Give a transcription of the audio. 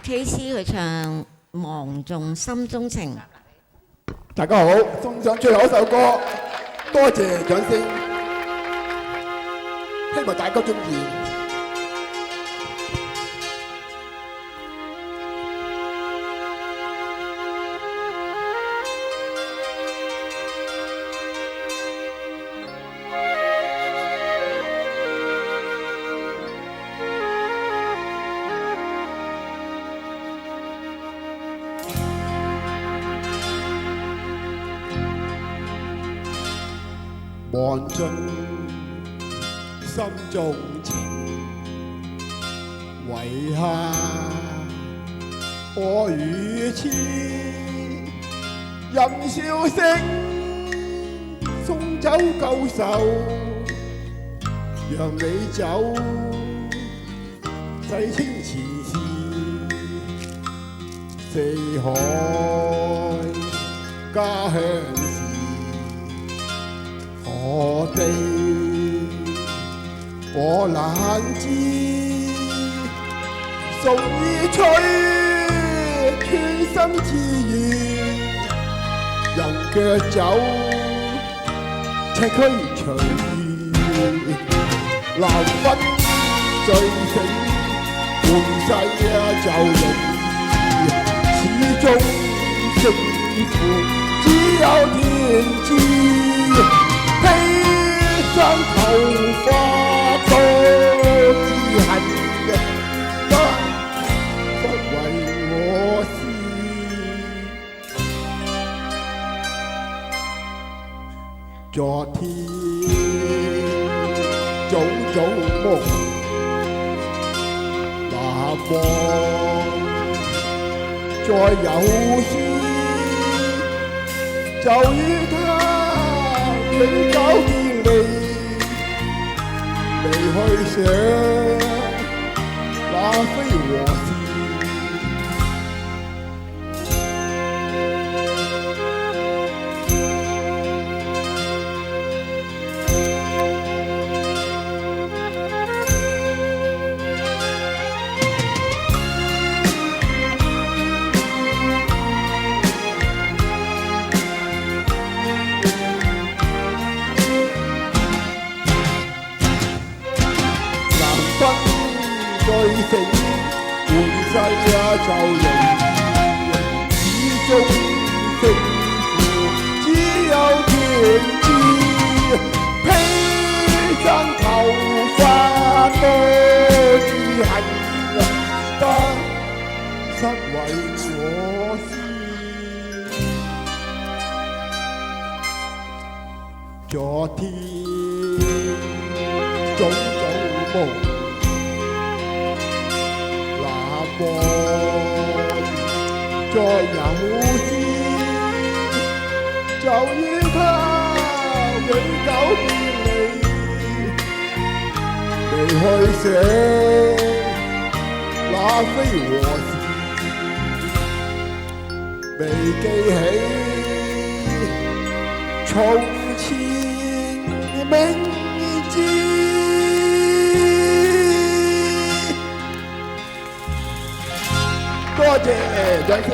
Tracy 去唱《忘盡心中情》。大家好，送上最後一首歌，多謝掌聲，希望大家中意。忘盡心中情，遺下我與痴，任笑聲送走舊愁，讓你走，洗清前事，四海家鄉事。何地我難知，送意吹，全心自願，人腳走，赤區隨意，難分醉醒，換世就容易，始終勝負只有天知。披上頭髮多知恨，不為我思。昨天種種夢，那麼再有時，就與他永久別離，離去想那非和事。醉醒換世就容易，始終勝負只有天知。披上頭髮多知恨，得失為我思。昨天種種夢，再有時，就與他永久別離，離去時那非和事，未記起從前明知。多謝掌聲。